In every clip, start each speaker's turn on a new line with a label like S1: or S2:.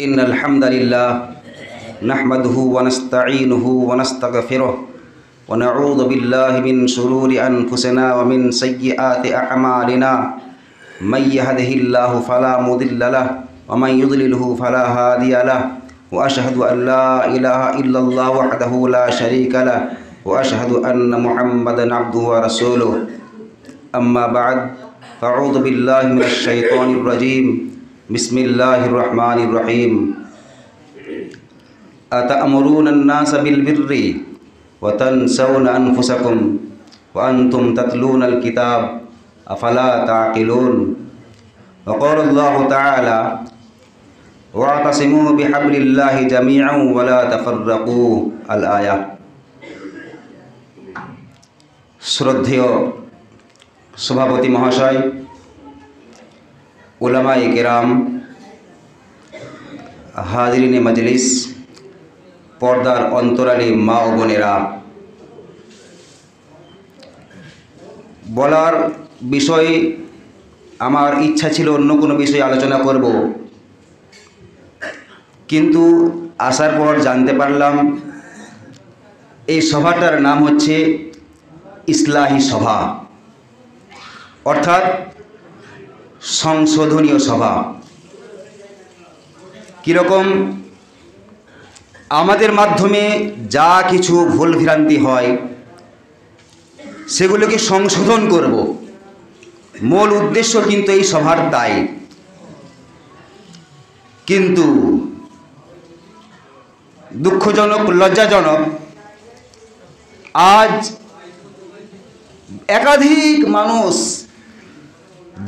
S1: इन्नल हम्दुलिल्लाह नहमदुहु व नस्तईनुहु व नस्तगफिरुह व नऊज़ु बिल्लाहि मिन शुरूरि अनफुसिना व मिन सय्यिआति अअमालिना मन यहदिहिल्लाहु फला मुदिल्ल लहु व मन युद्लिलहु फला हादिय लहु व अशहदु अन ला इलाहा इल्लल्लाह वहदहु ला शरीका लहु व अशहदु अन्न मुहम्मदन अब्दुहु व रसूलुहु अम्मा बअद फ़अऊज़ु बिल्लाहि मिनश शैतानिर रजीम बिस्मिल्लाहिर रहमानिर रहीम अतअमुरूनन्नास बिल बिर्रि व तन्सौना अनफुसकुम व अंतुम ततलूनल किताब अफला ताक़िलून व क़ालल्लाहु तआला वातसिमू बिहब्लिल्लाहि जमीअन व ला तफ़र्रक़ू अल आया। श्रद्धेय सभापति महाशय, उलमाए किराम, हाज़रीन मजलिस, पर्दार अंतराले मा ओ बोनेरा, बलार विषय आमार इच्छा छिलो अन्य कोनो विषय आलोचना करब, किन्तु आसार पर जानते पारलाम এই সভাটার नाम হচ্ছে ইসলাহি सभा अर्थात संशोधनीय सभा। किरकम आमादेर माध्यमे जा किछु भूल भ्रांति हय सेगुलोके संशोधन करब, मूल उद्देश्य किन्तु এই सभार ताई। किन्तु दुःखजनक लज्जाजनक आज एकाधिक मानुष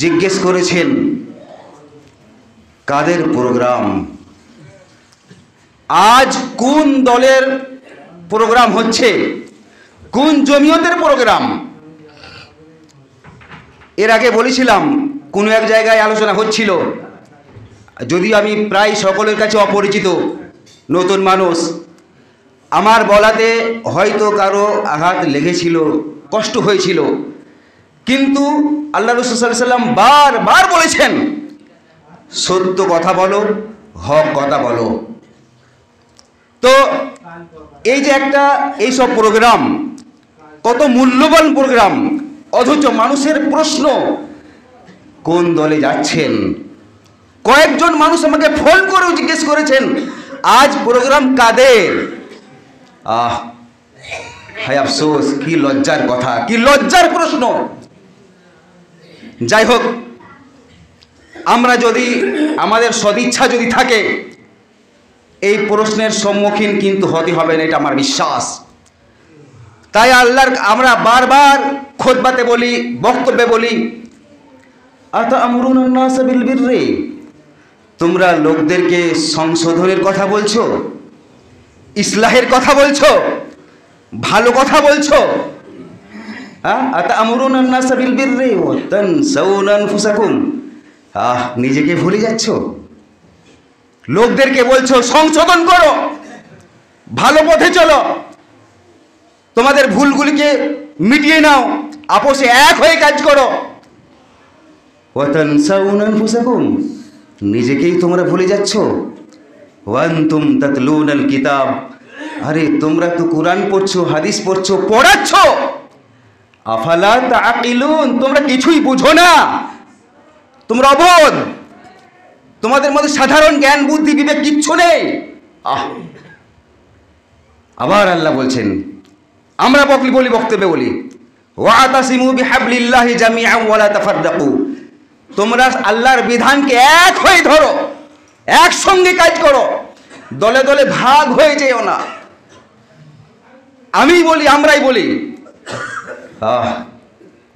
S1: जिज्ञेस करेছেন कादेर प्रोग्राम, आज कोन दलेर प्रोग्राम होच्छे, कोन जमियतेर प्रोग्राम। एर आगे বলেছিলাম কোনো এক জায়গায় আলোচনা হচ্ছিল, যদিও আমি প্রায় সকলের কাছে অপরিচিত নতুন মানুষ, আমার বলাতে হয়তো কারো আঘাত লেগেছিল, কষ্ট হয়েছিল, কিন্তু আল্লাহ রাসূল সাল্লাল্লাহু আলাইহি ওয়াসাল্লাম বারবার বলেছেন সত্য কথা বলো, হক কথা বলো। তো এই যে একটা এই সব প্রোগ্রাম কত মূল্যবান প্রোগ্রাম, অথচ মানুষের প্রশ্ন কোন দলে যাচ্ছেন। কয়েকজন মানুষ আমাকে ফোন করে জিজ্ঞেস করেছেন আজ প্রোগ্রাম কাদের। হায় আফসোস, কি লজ্জার কথা, কি লজ্জার প্রশ্ন। যাই হোক, আমরা যদি আমাদের সদিচ্ছা যদি থাকে এই প্রশ্নের সম্মুখীন কিন্তু হতে হবে না, এটা আমার বিশ্বাস। তাই আল্লাহর আমরা বারবার খুতবাতে বলি, বক্তব্যে বলি, আতা'মুরুনান নাস বিল বিররি, তোমরা লোকদেরকে সংশোধনের কথা বলছো, ইসলাহের কথা বলছো, ভালো কথা বলছো। আতা'মুরুনান নাস বিল বিররি ওয়া তানসাউনা আনফুসাকুম, নিজেকে ভুলে যাচ্ছ। লোকদেরকে বলছো সংশোধন করো, ভালো পথে চলো, তোমাদের ভুলগুলিকে মিটিয়ে নাও, আপোষে এক হয়ে কাজ করো। ওয়া তানসাউনা আনফুসাকুম, নিজেকেই তোমরা ভুলে যাচ্ছ। ওয়া আনতুম তাতলুনাল কিতাব, আরে তোমরা তো কুরআন পড়ছো, হাদিস পড়ছো, পড়াচ্ছ। আফালা তাআকিলুন, তোমরা কিছুই বুঝো না, তোমরা অবোধ, তোমাদের মধ্যে সাধারণ জ্ঞান বুদ্ধি বিবেক কিচ্ছু নেই। আবার আল্লাহ বলছেন, আমরা বলি বক্তব্যে বলি, ওয়াতাসিমু বিহাবলিল্লাহি জামিআন ওয়া লা তাফাররাকু, তোমরা আল্লাহর বিধানকে এক হয়ে ধরো, একসঙ্গে কাজ করো, দলে দলে ভাগ হয়ে যেও না। আমি বলি, আমরাই বলি।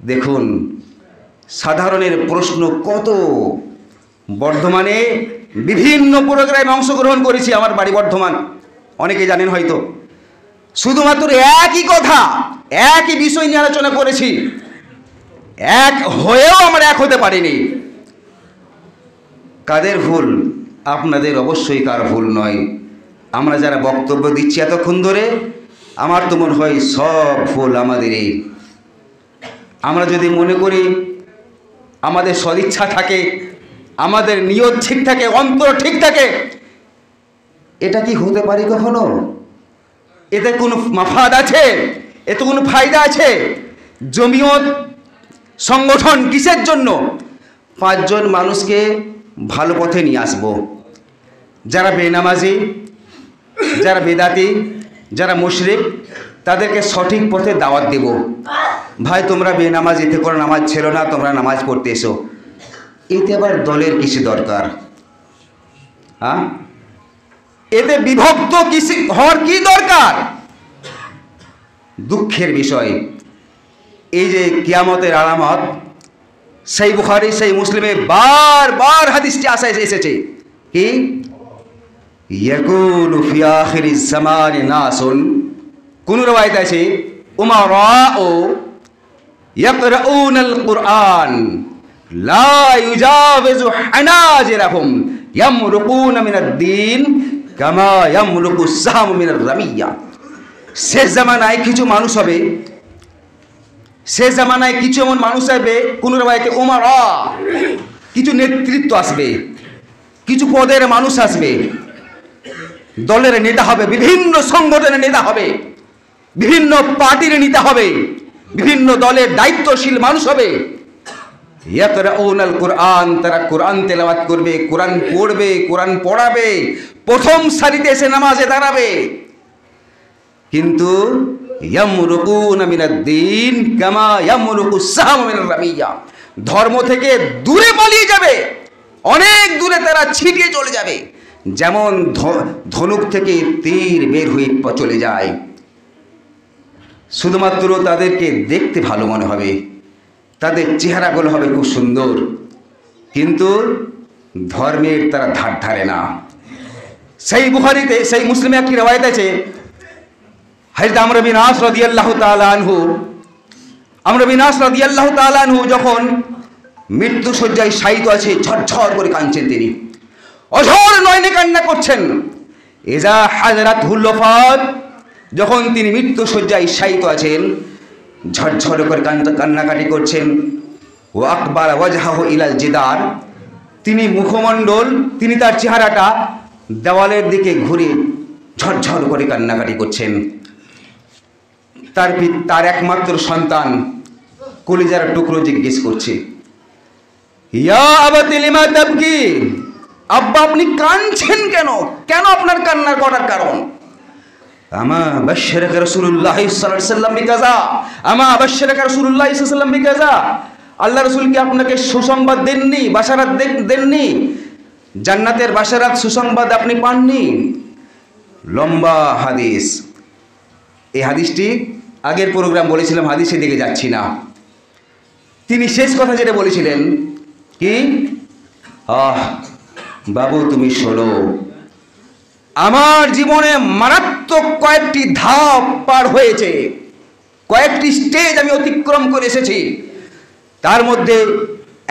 S1: দেখুন সাধারণের প্রশ্ন কত। বর্ধমানে বিভিন্ন প্রোগ্রামে অংশগ্রহণ করেছি, আমার বাড়ি বর্ধমান, অনেকে জানেন হয়তো। শুধুমাত্র একই কথা, একই বিষয় নিয়ে আলোচনা করেছি, এক হয়েও আমরা এক হতে পারিনি। কাদের ভুল? আপনাদের অবশ্যই কার ভুল নয়। আমরা যারা বক্তব্য দিচ্ছি এতক্ষণ ধরে, আমার তো মনে হয় সব ভুল আমাদেরই। আমরা যদি মনে করি আমাদের সদিচ্ছা থাকে, আমাদের নিয়ত ঠিক থাকে, অন্তর ঠিক থাকে, এটা কি হতে পারে কখনো? এতে কোনো মাফাদ আছে? এতে কোনো ফায়দা আছে? জমিয়ত সংগঠন কিসের জন্য? 5 জন মানুষকে ভালো পথে নিয়ে আসবো। যারা বেনামাজি, যারা বেদাতি, যারা মুশরিক, তাদেরকে সঠিক পথে দাওয়াত দেব। ভাই তোমরা বেনামাজি থেকে নামাজ ছেড়ো না, তোমরা নামাজ পড়তে এসো। এতে আবার দলের কিসে দরকার? হ্যাঁ, এতে বিভক্ত কিসে হওয়ার কি দরকার? দুঃখের বিষয় এই যে কিয়ামতের আলামত সেই বুখারী সেই মুসলিমে বারবার হাদিসটি এসেছে কি ইয়াকুলু ফি আখিরিজ জামানি নাসুন, কোন রওয়ায়াত আছে উমারাউ ইয়াকরাউনাল কুরআন লা ইউজাবিজু হানাজিরাহুম ইয়ামরুকুনা মিনাদ দ্বীন কামা ইয়ামরুকুস সাহমু মিনার রামিয়া। শেষ জামানায় কিছু মানুষ হবে, শেষ জামানায় কিছু এমন মানুষ আসবে, কোন রওয়ায়াতে উমারা, কিছু নেতৃত্ব আসবে, কিছু পদের মানুষ আসবে, দলের নেতা হবে, বিভিন্ন সংগঠনের নেতা হবে, বিভিন্ন পার্টির নেতা হবে, বিভিন্ন দলের দায়িত্বশীল মানুষ হবে। ইয়াকরাউনাল কুরআন, তারা কোরআন তেলাওয়াত করবে, কোরআন পড়বে, কোরআন পড়াবে, প্রথম সারিতে এসে নামাজে দাঁড়াবে। কিন্তু ইয়ামরুকুনা মিনাদ দ্বীন কামা ইয়ামরুকুস সাহমু মিনার রামিয়া, ধর্ম থেকে দূরে পালিয়ে যাবে, অনেক দূরে তারা ছিটিয়ে চলে যাবে, যেমন ধনুক থেকে তীর বের হয়ে চলে যায়। শুধুমাত্র তাদেরকে দেখতে ভালো মনে হবে, তাদের চেহারাগুলো হবে খুব সুন্দর, কিন্তু ধর্মের তারা ধার ধারে না। সেই বুখারীতে সেই মুসলিমে একটি রওয়ায়াত আছে, হযরত আমর বিন আস রাদিয়াল্লাহু তাআলা আনহু, আমর বিন আস রাদিয়াল্লাহু তাআলা আনহু যখন মৃত্যু শয্যায় শায়িত আছে, ঝরঝর করে কাঁদছেন তিনি, অঝর নয়নে কান্না করছেন। ইজা হাযরাতুল ওয়াফাত, যখন তিনি মৃত্যু শয্যায় শায়িত আছেন, ঝরঝর করে কান্নাকাটি করছেন। ও আকবার ওয়াজহাহু ইলাল জিদার, তিনি মুখমণ্ডল, তিনি তার চেহারাটা দেওয়ালের দিকে ঘুরে ঝরঝর করে কান্নাকাটি করছেন। তার একমাত্র সন্তান কলিজার টুকরো জিজ্ঞেস করছে, ইয়া আবাতি লিমা তাবকি, আব্বা আপনি কাঁদছেন কেন? কেন আপনার কান্না করার কারণ? আমা বাশশারাকা রাসূলুল্লাহ সাল্লাল্লাহু আলাইহি ওয়াসাল্লাম বিকাযা, আমা বাশশারাকা রাসূলুল্লাহ সাল্লাল্লাহু আলাইহি ওয়াসাল্লাম বিকাযা, আল্লাহ রাসূল কি আপনাকে সুসংবাদ দেননি, বাশারাত দেননি, জান্নাতের বাশারাত সুসংবাদ আপনি পাননি? লম্বা হাদিস। এই হাদিসটি আগের প্রোগ্রাম বলেছিলাম, হাদিসের দিকে যাচ্ছি না। তিনি শেষ কথা যেটা বলেছিলেন কি, বাবু তুমি শোনো, আমার জীবনে মারাত্মক কয়েকটি ধাপ পার হয়েছে, কয়েকটি স্টেজ আমি অতিক্রম করে এসেছি। তার মধ্যে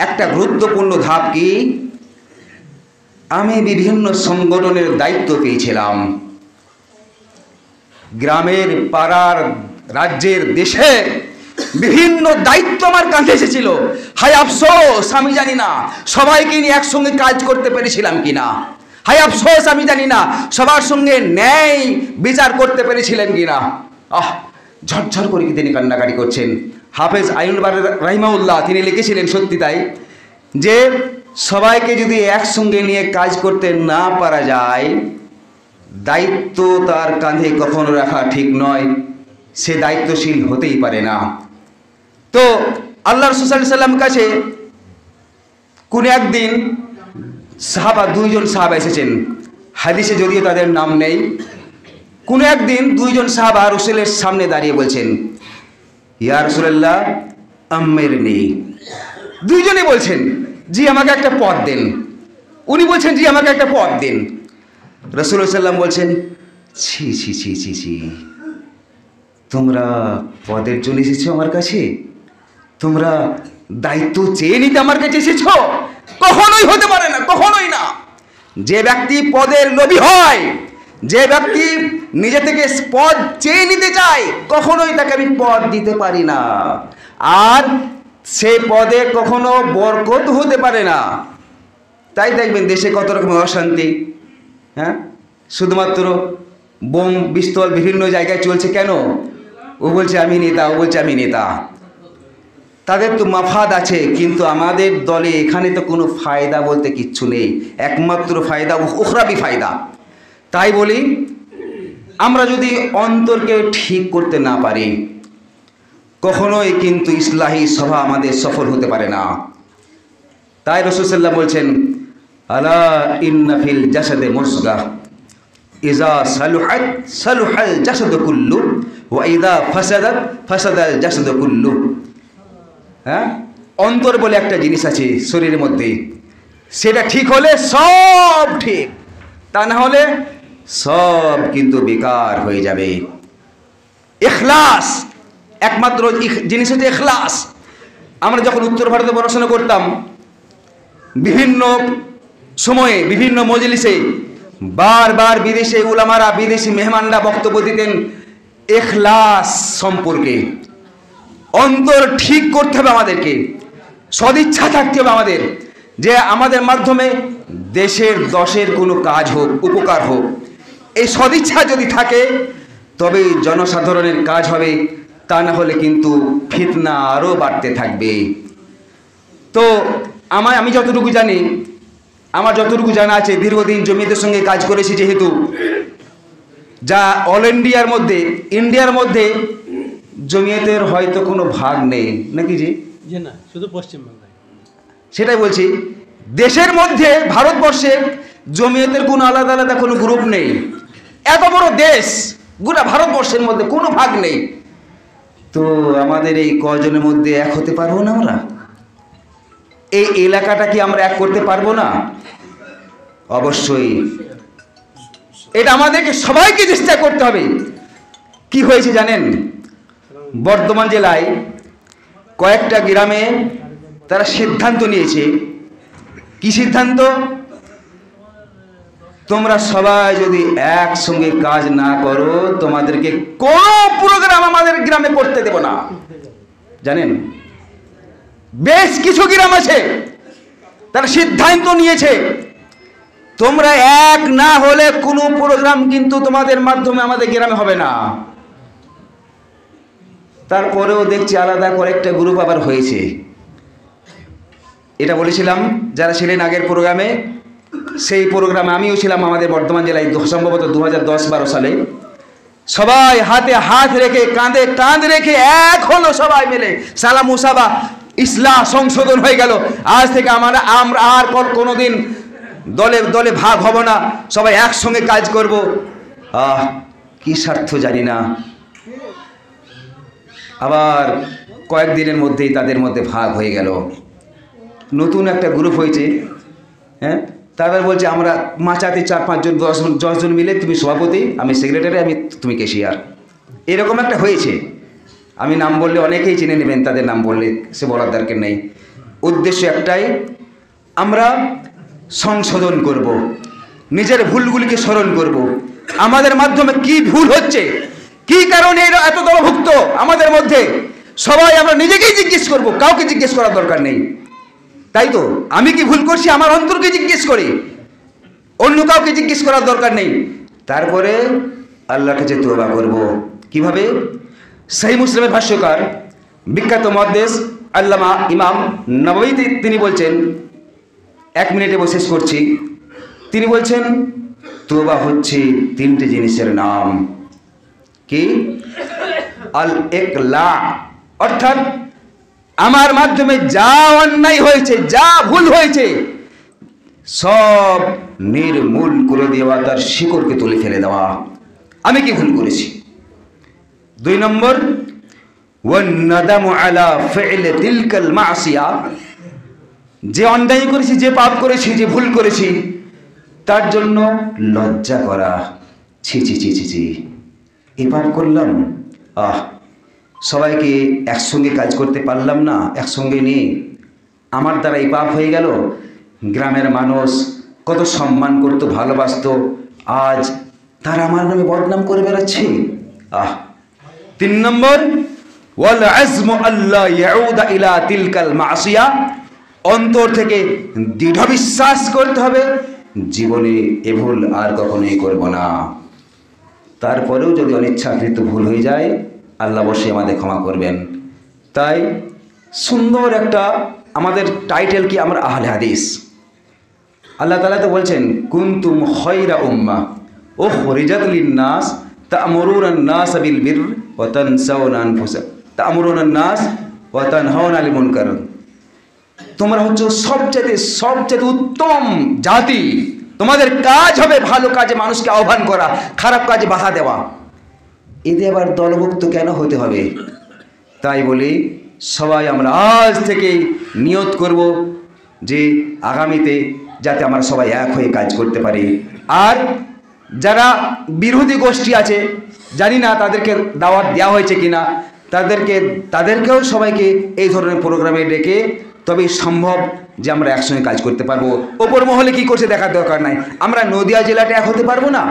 S1: একটা গুরুত্বপূর্ণ ধাপ কি, আমি বিভিন্ন সংগঠনের দায়িত্ব পেয়েছিলাম, গ্রামের, পাড়ার, রাজ্যের, দেশের বিভিন্ন দায়িত্ব আমার কাঁধে এসেছিল। হায় আফসোস, আমি জানি না সবাইকে নিয়ে একসঙ্গে কাজ করতে পেরেছিলাম কিনা। হায় আফসোস, আমি জানি না সবার সঙ্গে ন্যায় বিচার করতে পেরেছিলেন কিনা। ঝরঝর করে কি তিনি কান্নাকাটি করছেন। হাফেজ আইনুল বারী রাহিমাহুল্লাহ তিনি লিখেছিলেন, সত্যি তাই, যে সবাইকে যদি একসঙ্গে নিয়ে কাজ করতে না পারা যায়, দায়িত্ব তার কাঁধে কখনো রাখা ঠিক নয়, সে দায়িত্বশীল হতেই পারে না। তো আল্লাহ রাসূল সাল্লাল্লাহু আলাইহি ওয়াসাল্লামের কাছে কোন একদিন সাহাবা, 2 জন সাহাবা এসেছেন, হাদিসে যদিও তাদের নাম নেই। কোন একদিন 2 জন সাহাবা রাসূলের সামনে দাঁড়িয়ে বলছেন, ইয়া রাসূলুল্লাহ আম্মিরনি। 2 জনই বলছেন, জি আমাকে একটা পদ দেন। উনি বলছেন, জি আমাকে একটা পদ দিন। রাসূলুল্লাহ সাল্লাল্লাহু আলাইহি ওয়াসাল্লাম বলছেন, ছি ছি ছি ছি ছি, তোমরা পদের জন্য এসেছো আমার কাছে? তোমরা দায়িত্ব চেয়ে নিতে আমার কাছে এসেছো? কখনোই হতে পারে না, কখনোই না। যে ব্যক্তি পদের লোভী হয়, যে ব্যক্তি নিজে থেকে পদ চেয়ে নিতে চায়, কখনোই তাকে আমি পদ দিতে পারি না, আর সে পদে কখনো বরকত হতে পারে না। তাই দেখবেন দেশে কত রকমের অশান্তি, হ্যাঁ, শুধুমাত্র বোম পিস্তল বিভিন্ন জায়গায় চলছে কেন? ও বলছে আমি নেতা, ও বলছে আমি নেতা। তাদের তো মাফাদ আছে, কিন্তু আমাদের দলে এখানে তো কোনো ফায়দা বলতে কিচ্ছু নেই, একমাত্র ফায়দা উখরাবি ফায়দা। তাই বলি, আমরা যদি অন্তরকে ঠিক করতে না পারি, কখনোই কিন্তু ইসলাহি সভা আমাদের সফল হতে পারে না। তাই রাসূল সাল্লাল্লাহু আলাইহি ওয়াসাল্লাম বলছেন, আলা ইন্না ফিল জাসাদে মুসগাহ ইজা সালুহাত সালুহাল জাসাদু কুল্লু ওয়া ইজা ফাসাদাত ফাসাদাল জাসাদু কুল্লু। হ্যাঁ, অন্তর বলে একটা জিনিস আছে শরীরের মধ্যে, সেটা ঠিক হলে সব ঠিক, তা না হলে সব কিন্তু বেকার হয়ে যাবে। ইখলাস, একমাত্র জিনিস হচ্ছে ইখলাস। আমরা যখন উত্তর ভারতে পড়াশোনা করতাম, বিভিন্ন সময়ে বিভিন্ন মজলিসে বারবার বিদেশি উলামারা, বিদেশি মেহমানরা বক্তব্য দিতেন ইখলাস সম্পর্কে। অন্তর ঠিক করতে হবে আমাদেরকে, সদিচ্ছা থাকতে হবে আমাদের, যে আমাদের মাধ্যমে দেশের দশের কোনো কাজ হোক, উপকার হোক। এই সদিচ্ছা যদি থাকে তবে জনসাধারণের কাজ হবে, তা না হলে কিন্তু ফিতনা আরও বাড়তে থাকবে। তো আমি যতটুকু জানি, আমার যতটুকু জানা আছে, দীর্ঘদিন জমিয়তের সঙ্গে কাজ করেছি যেহেতু, যা অল ইন্ডিয়ার মধ্যে জমিয়তের হয়তো কোনো ভাগ নেই নাকি জি?
S2: না, শুধু পশ্চিমবাংলায়।
S1: সেটাই বলছি, দেশের মধ্যে ভারতবর্ষে জমিয়তের কোনো আলাদা আলাদা কোনো গ্রুপ নেই। এত বড় দেশ, গোটা ভারতবর্ষের মধ্যে কোনো ভাগ নেই। তো আমাদের এই কজনের মধ্যে এক হতে পারবো না? আমরা এই এলাকাটা কি আমরা এক করতে পারবো না? অবশ্যই এটা আমাদেরকে সবাইকে চেষ্টা করতে হবে। কি হয়েছে জানেন, বর্ধমান জেলায় কয়েকটা গ্রামে তারা সিদ্ধান্ত নিয়েছে। কি সিদ্ধান্ত? তোমরা সবাই যদি একসঙ্গে কাজ না করো, তোমাদেরকে কোনো প্রোগ্রাম আমাদের গ্রামে করতে দেব না। জানেন, বেশ কিছু গ্রাম আছে তারা সিদ্ধান্ত নিয়েছে, তোমরা এক না হলে কোনো প্রোগ্রাম কিন্তু তোমাদের মাধ্যমে আমাদের গ্রামে হবে না। তারপরেও দেখছি আলাদা করে একটা গ্রুপ আবার হয়েছে। এটা বলেছিলাম যারা ছিলেন আগের প্রোগ্রামে, সেই প্রোগ্রামে আমিও ছিলাম আমাদের বর্ধমান জেলায় সম্ভবত 2010-12 সালে। সবাই হাতে হাত রেখে, কাঁধে কাঁধ রেখে এক হলো, সবাই মিলে সালাম মুসাবা ইসলাহ সংশোধন হয়ে গেল। আজ থেকে আমরা আর কোনোদিন দলে দলে ভাগ হব না, সবাই একসঙ্গে কাজ করব। কি স্বার্থ জানি না, আবার কয়েকদিনের মধ্যেই তাদের মধ্যে ভাগ হয়ে গেল, নতুন একটা গ্রুপ হয়েছে। হ্যাঁ, তাদের বলছে আমরা মাচাতে 4-5 জন 10 জন মিলে, তুমি সভাপতি, আমি সেক্রেটারি, তুমি ক্যাশিয়ার, এরকম একটা হয়েছে। আমি নাম বললে অনেকেই চিনে নেবেন, তাদের নাম বললে সে বলার দরকার নেই। উদ্দেশ্য একটাই, আমরা সংশোধন করব, নিজের ভুলগুলিকে স্মরণ করব, আমাদের মাধ্যমে কি ভুল হচ্ছে, কি কারণে এত দলভুক্ত আমাদের মধ্যে, সবাই আমরা নিজেকেই জিজ্ঞেস করব, কাউকে জিজ্ঞেস করার দরকার নেই। তাই তো, আমি কি ভুল করছি আমার অন্তরকে জিজ্ঞেস করি, অন্য কাউকে জিজ্ঞেস করার দরকার নেই। তারপরে আল্লাহর কাছে তওবা করব। কিভাবে? সহিহ মুসলিমের ভাষ্যকার বিখ্যাত মুহাদ্দিস আল্লামা ইমাম নববী তিনি বলছেন, 1 মিনিটে শেষ করছি, তিনি বলছেন তওবা হচ্ছে 3টে জিনিসের নাম। কি? আল ইকলা, অর্থাৎ আমার মাধ্যমে যা অন্যায় হয়েছে, যা ভুল হয়েছে, সব নির্মূল করে দেওয়া, তার শিকড়কে তুলে ফেলে দেওয়া, আমি কি ভুল করেছি। 2 নম্বর, ওয়ান নাদামু আলা ফি'লি তিলকাল মাসিয়া, যে অন্যায় করেছি, যে পাপ করেছি, যে ভুল করেছি, তার জন্য লজ্জা করা, ছি ছি ছি ছি ছি, এই পাপ করলাম, সবাইকে একসঙ্গে কাজ করতে পারলাম না, একসঙ্গে নিয়ে আমার দ্বারা এই পাপ হয়ে গেল। গ্রামের মানুষ কত সম্মান করতো, ভালোবাসতো, আজ তারা আমার নামে বদনাম করে বেড়াচ্ছে। 3 নম্বর, ওয়াল আজমু আল্লা ইয়াউদা ইলা তিলকাল মাসিয়া, অন্তর থেকে দৃঢ় বিশ্বাস করতে হবে জীবনে এ ভুল আর কখনোই করব না। তারপরেও যদি অনিচ্ছাকৃত ভুল হয়ে যায় আল্লাহ অবশ্যই আমাদের ক্ষমা করবেন। তাই সুন্দর একটা আমাদের টাইটেল কি, আমরা আহলে হাদিস। আল্লাহ তাআলা তো বলছেন কুনতুম খায়রা উম্মাহ উখরিজাত লিন-নাস তা'মুরুনা আন-নাস বিল বিররি ওয়া তানসাউনা আনফুসাকুম তা'মুরুনা আন-নাস ওয়া তানহাউনা আনিল মুনকার। তোমরা হচ্ছে সবচেয়ে উত্তম জাতি। তোমাদের কাজ হবে ভালো কাজে মানুষকে আহ্বান করা, খারাপ কাজে বাধা দেওয়া। এতে আবার দলভুক্ত কেন হতে হবে? তাই বলি সবাই আমরা আজ থেকেই নিয়ত করব যে আগামীতে যাতে আমরা সবাই এক হয়ে কাজ করতে পারি। আর যারা বিরোধী গোষ্ঠী আছে, জানি না তাদেরকে দাওয়াত দেওয়া হয়েছে কিনা, তাদেরকেও সবাইকে এই ধরনের প্রোগ্রামে ডেকে তবেই সম্ভব যে আমরা একসঙ্গে কাজ করতে পারবো। ওপর মহলে কি করছে দেখার দরকার নাই। আমরা নদিয়া জেলাটা এক হতে পারবো না?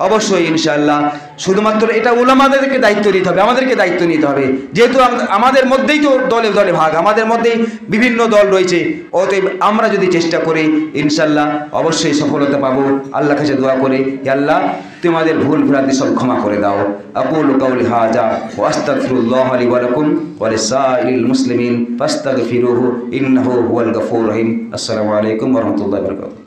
S1: অবশ্যই ইনশাআল্লাহ। শুধুমাত্র এটা উলামাদেরকে দায়িত্ব নিতে হবে, আমাদেরকে দায়িত্ব নিতে হবে। যেহেতু আমাদের মধ্যেই তো দলে দলে ভাগ, আমাদের মধ্যেই বিভিন্ন দল রয়েছে। অতএব আমরা যদি চেষ্টা করি ইনশাআল্লাহ অবশ্যই সফলতা পাবো। আল্লাহর কাছে দোয়া করে, হে আল্লাহ তুমি আমাদের ভুল ভ্রান্তি সব ক্ষমা করে দাও। আকুলু কাউলি হাযা ওয়া আস্তাগফিরুল্লাহ লি ওয়া লাকুম ওয়া লিসাইরিল মুসলিমিন ফাস্তাগফিরুহু ইন্নাহু হুয়াল গফুরুর রহিম। আসসালামু আলাইকুম ওয়া রাহমাতুল্লাহি ওয়া বারাকাতুহু।